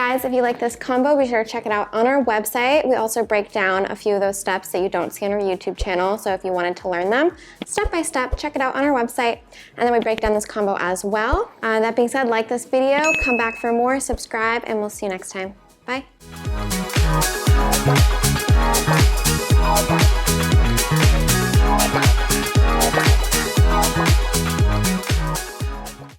guys, if you like this combo, be sure to check it out on our website. We also break down a few of those steps that you don't see on our YouTube channel. So if you wanted to learn them step by step, check it out on our website. And then we break down this combo as well. That being said, like this video, come back for more, subscribe, and we'll see you next time. Bye.